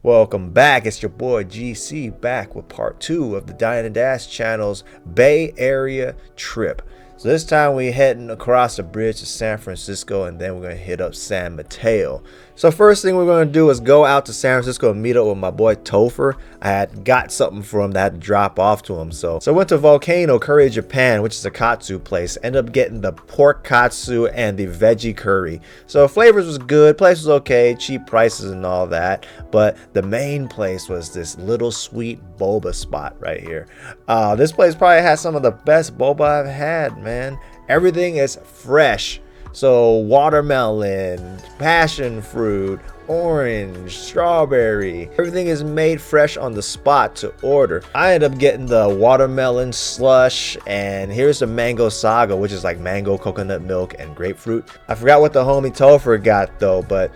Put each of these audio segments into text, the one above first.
Welcome back. It's your boy GC back with part 2 of the Dine and Dash channel's Bay Area trip. So this time we're heading across the bridge to San Francisco, and then we're going to hit up San Mateo. So first thing we're going to do is go out to San Francisco and meet up with my boy Topher. I had got something for him that I had to drop off to him. So I went to Volcano Curry Japan, which is a katsu place. Ended up getting the pork katsu and the veggie curry. So flavors was good, place was okay, cheap prices and all that. But the main place was this little sweet boba spot right here. This place probably has some of the best boba I've had, man. Everything is fresh. So watermelon, passion fruit, orange, strawberry, everything is made fresh on the spot to order. I ended up getting the watermelon slush, and here's the mango saga, which is like mango, coconut milk, and grapefruit. I forgot what the homie Topher got though, but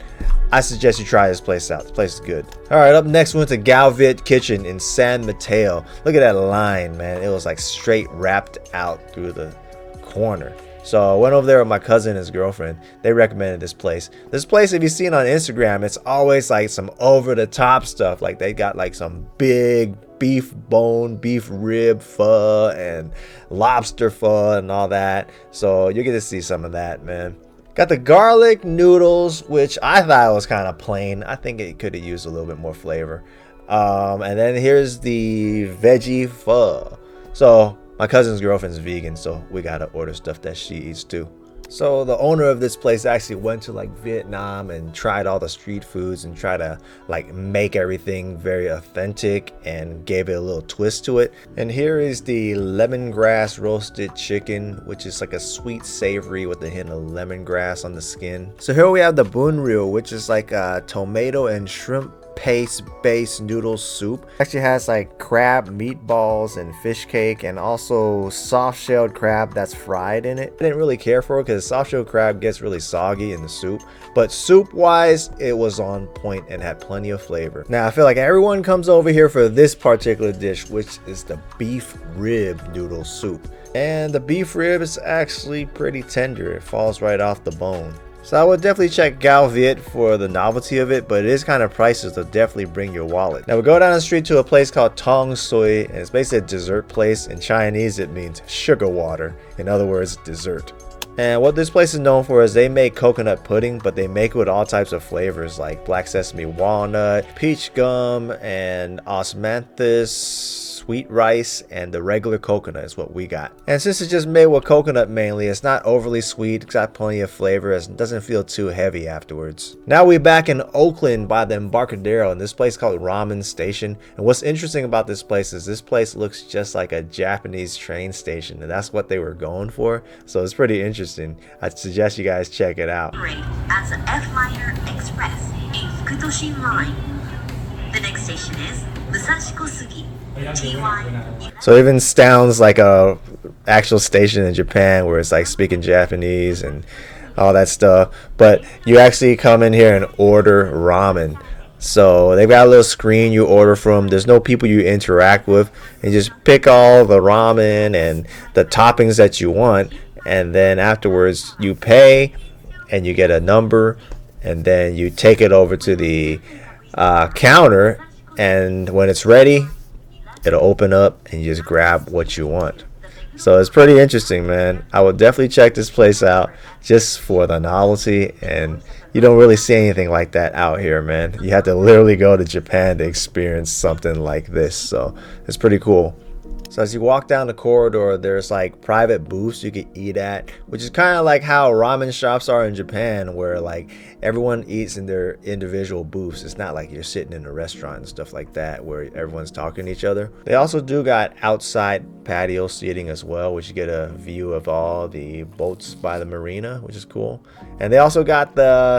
I suggest you try this place out. This place is good. All right, up next we went to GAO Viet Kitchen in San Mateo. Look at that line, man. It was like straight wrapped out through the corner. So I went over there with my cousin and his girlfriend. They recommended this place. This place, if you see it on Instagram, it's always like some over-the-top stuff. Like they got like some big beef bone, beef rib pho, and lobster pho and all that. So you get to see some of that, man. Got the garlic noodles, which I thought was kind of plain. I think it could have used a little bit more flavor. And then here's the veggie pho. So my cousin's girlfriend's vegan, so we gotta order stuff that she eats too. So the owner of this place actually went to like Vietnam and tried all the street foods and tried to like make everything very authentic and gave it a little twist to it. And here is the lemongrass roasted chicken, which is like a sweet savory with a hint of lemongrass on the skin. So here we have the bun ryu, which is like a tomato and shrimp paste based noodle soup. Actually has like crab meatballs and fish cake, and also soft shelled crab that's fried in it. I didn't really care for it because soft shelled crab gets really soggy in the soup, but soup wise it was on point and had plenty of flavor. Now I feel like everyone comes over here for this particular dish, which is the beef rib noodle soup, and the beef rib is actually pretty tender. It falls right off the bone. So I would definitely check GAO Viet for the novelty of it, but it is kind of pricey, so definitely bring your wallet. Now we go down the street to a place called TONG, and it's basically a dessert place. In Chinese it means sugar water. In other words, dessert. And what this place is known for is they make coconut pudding, but they make it with all types of flavors like black sesame walnut, peach gum, and osmanthus, sweet rice, and the regular coconut is what we got. And since it's just made with coconut mainly, it's not overly sweet. It's got plenty of flavor. It doesn't feel too heavy afterwards. Now we're back in Oakland by the Embarcadero, and this place called Ramen Station. And what's interesting about this place is this place looks just like a Japanese train station, and that's what they were going for. So it's pretty interesting. I'd suggest you guys check it out. As an F-Liner Express in Fukutoshin Line. The next station is Musashikosugi. So it even sounds like a actual station in Japan where it's like speaking Japanese and all that stuff, but you actually come in here and order ramen. So they've got a little screen you order from. There's no people you interact with, and you just pick all the ramen and the toppings that you want, and then afterwards you pay and you get a number, and then you take it over to the counter, and when it's ready it'll open up and you just grab what you want. So it's pretty interesting, man. I would definitely check this place out just for the novelty, and you don't really see anything like that out here, man. You have to literally go to Japan to experience something like this, so it's pretty cool. So as you walk down the corridor, there's like private booths you can eat at, which is kind of like how ramen shops are in Japan, where like everyone eats in their individual booths. It's not like you're sitting in a restaurant and stuff like that where everyone's talking to each other. They also do got outside patio seating as well, which you get a view of all the boats by the marina, which is cool. And they also got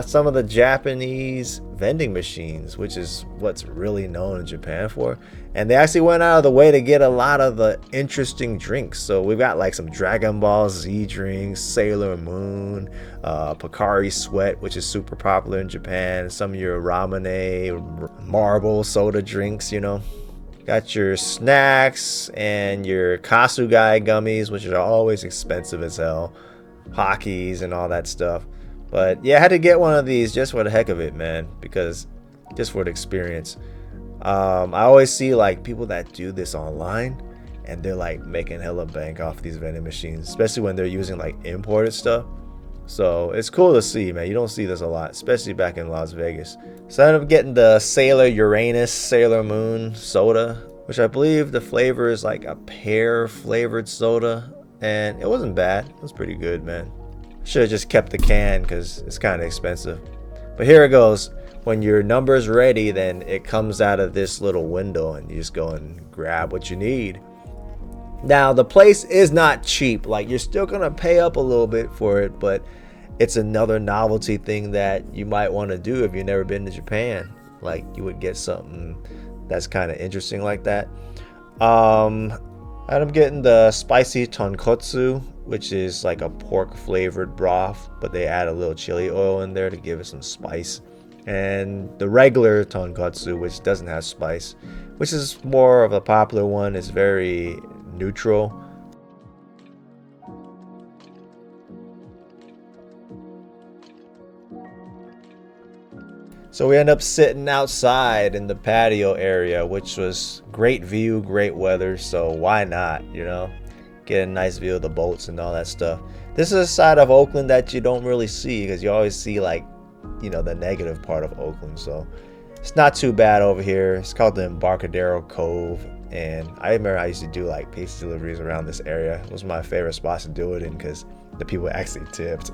some of the Japanese vending machines, which is what's really known in Japan for. And they actually went out of the way to get a lot of the interesting drinks. So we've got like some Dragon Ball Z drinks, Sailor Moon, Pocari Sweat, which is super popular in Japan. Some of your Ramune, marble soda drinks, you know. Got your snacks and your Kasugai gummies, which are always expensive as hell. Hockeys and all that stuff. But yeah, I had to get one of these just for the heck of it, man, because just for the experience. I always see like people that do this online, and they're like making hella bank off these vending machines, especially when they're using like imported stuff. So it's cool to see, man. You don't see this a lot, especially back in Las Vegas. So I ended up getting the Sailor Uranus Sailor Moon soda, which I believe the flavor is like a pear flavored soda, and it wasn't bad. It was pretty good, man. Should have just kept the can because it's kind of expensive. But here it goes. When your number's ready, then it comes out of this little window and you just go and grab what you need. Now, the place is not cheap. Like, you're still going to pay up a little bit for it, but it's another novelty thing that you might want to do if you've never been to Japan. Like, you would get something that's kind of interesting like that. And I'm getting the spicy tonkotsu, which is like a pork flavored broth, but they add a little chili oil in there to give it some spice. And the regular tonkotsu, which doesn't have spice, which is more of a popular one, is very neutral. So we end up sitting outside in the patio area, which was great view, great weather, so why not, you know, get a nice view of the boats and all that stuff. This is a side of Oakland that you don't really see, because you always see like, you know, the negative part of Oakland. So it's not too bad over here. It's called the Embarcadero Cove, and I remember I used to do like pizza deliveries around this area. It was my favorite spots to do it in because the people actually tipped.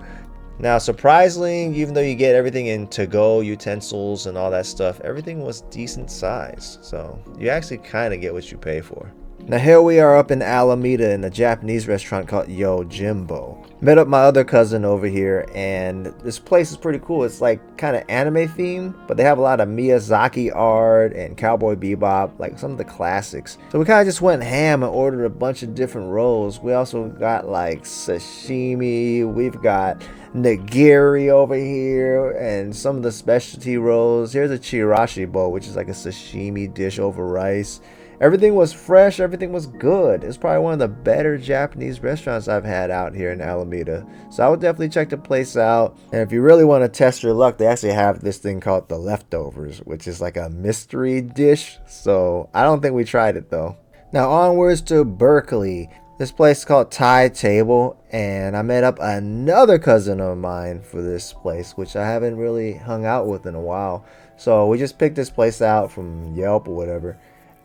Now, surprisingly, even though you get everything in to-go utensils and all that stuff, everything was decent size. So you actually kind of get what you pay for. Now here we are up in Alameda in a Japanese restaurant called YOJIMBO. Met up my other cousin over here, and this place is pretty cool. It's like kind of anime themed, but they have a lot of Miyazaki art and Cowboy Bebop, like some of the classics. So we kind of just went ham and ordered a bunch of different rolls. We also got like sashimi, we've got nigiri over here, and some of the specialty rolls. Here's a chirashi bowl, which is like a sashimi dish over rice. Everything was fresh, everything was good. It's probably one of the better Japanese restaurants I've had out here in Alameda. So I would definitely check the place out. And if you really want to test your luck, they actually have this thing called the leftovers, which is like a mystery dish. So I don't think we tried it though. Now onwards to Berkeley. This place is called Thai Table, and I met up another cousin of mine for this place, which I haven't really hung out with in a while. So we just picked this place out from Yelp or whatever.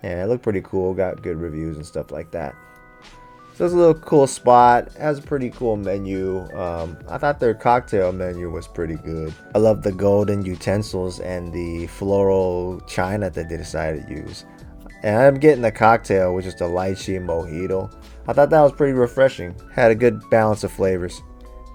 And it looked pretty cool, got good reviews and stuff like that. So it's a little cool spot, it has a pretty cool menu. I thought their cocktail menu was pretty good. I love the golden utensils and the floral china that they decided to use. And I'm getting the cocktail, which is the lychee mojito. I thought that was pretty refreshing, had a good balance of flavors.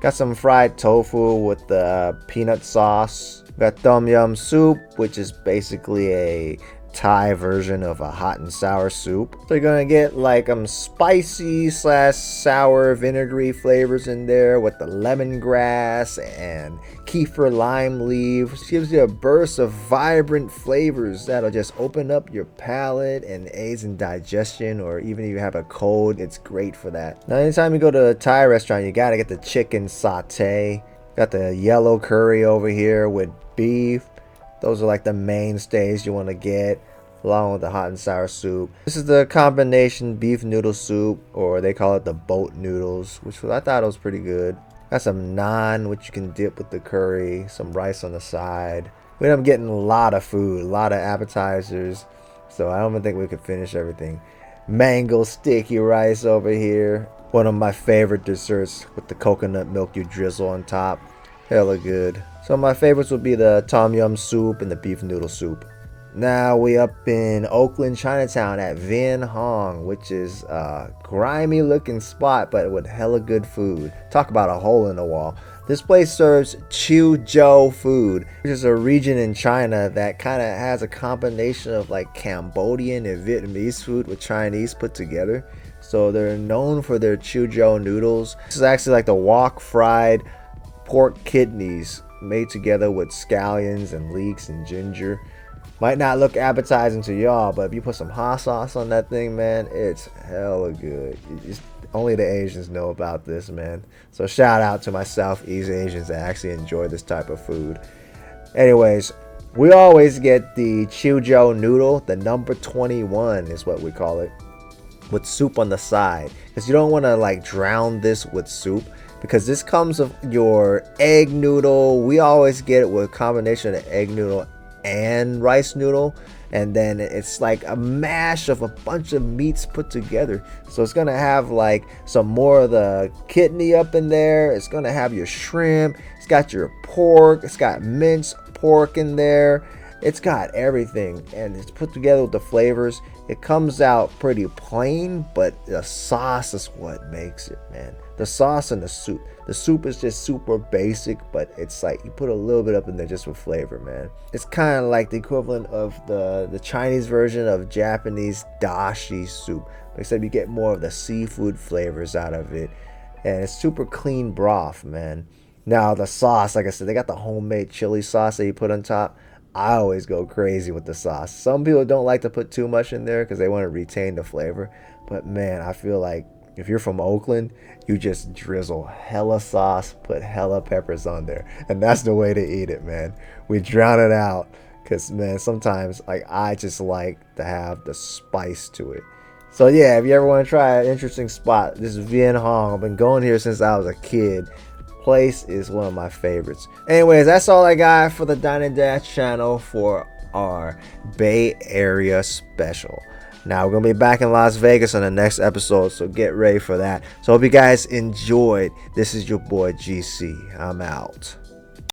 Got some fried tofu with the peanut sauce. Got tom yum soup, which is basically a Thai version of a hot and sour soup. So you're gonna get like spicy / sour vinegary flavors in there with the lemongrass and kefir lime leaves. Gives you a burst of vibrant flavors that'll just open up your palate and aids in digestion, or even if you have a cold, it's great for that. Now anytime you go to a Thai restaurant, you gotta get the chicken satay. Got the yellow curry over here with beef. Those are like the mainstays you want to get, along with the hot and sour soup. This is the combination beef noodle soup, or they call it the boat noodles, which I thought was pretty good. Got some naan, which you can dip with the curry, some rice on the side. We ended up getting a lot of food, a lot of appetizers, so I don't even think we could finish everything. Mango sticky rice over here. One of my favorite desserts with the coconut milk you drizzle on top. Hella good. So my favorites would be the tom yum soup and the beef noodle soup. Now we up in Oakland, Chinatown at VIEN HUONG, which is a grimy looking spot, but with hella good food. Talk about a hole in the wall. This place serves Chuzhou food, which is a region in China that kind of has a combination of like Cambodian and Vietnamese food with Chinese put together. So they're known for their Chuzhou noodles. This is actually like the wok fried pork kidneys made together with scallions and leeks and ginger. Might not look appetizing to y'all, but if you put some hot sauce on that thing, man, it's hella good. Only the Asians know about this, man. So shout out to my Southeast Asians that actually enjoy this type of food. Anyways, We always get the Chiujo noodle, the number 21 is what we call it, with soup on the side, because you don't want to like drown this with soup, because this comes with your egg noodle. We always get it with a combination of egg noodle and rice noodle, and then it's like a mash of a bunch of meats put together. So it's gonna have like some more of the kidney up in there, it's gonna have your shrimp, it's got your pork, it's got minced pork in there, it's got everything, and it's put together with the flavors. It comes out pretty plain, but the sauce is what makes it, man. The sauce and the soup. The soup is just super basic, but it's like you put a little bit up in there just for flavor, man. It's kind of like the equivalent of the Chinese version of Japanese dashi soup, except you get more of the seafood flavors out of it, and it's super clean broth, man. Now the sauce, like I said, they got the homemade chili sauce that you put on top. I always go crazy with the sauce. Some people don't like to put too much in there because they want to retain the flavor, but man, I feel like if you're from Oakland, you just drizzle hella sauce, put hella peppers on there, and that's the way to eat it, man. We drown it out because, man, sometimes like I just like to have the spice to it. So yeah, if you ever want to try an interesting spot, this is VIEN HUONG. I've been going here since I was a kid. Place is one of my favorites. Anyways, that's all I got for the Dine and Dash channel for our Bay Area special. Now we're gonna be back in Las Vegas on the next episode, so get ready for that. So hope you guys enjoyed. This is your boy GC. I'm out.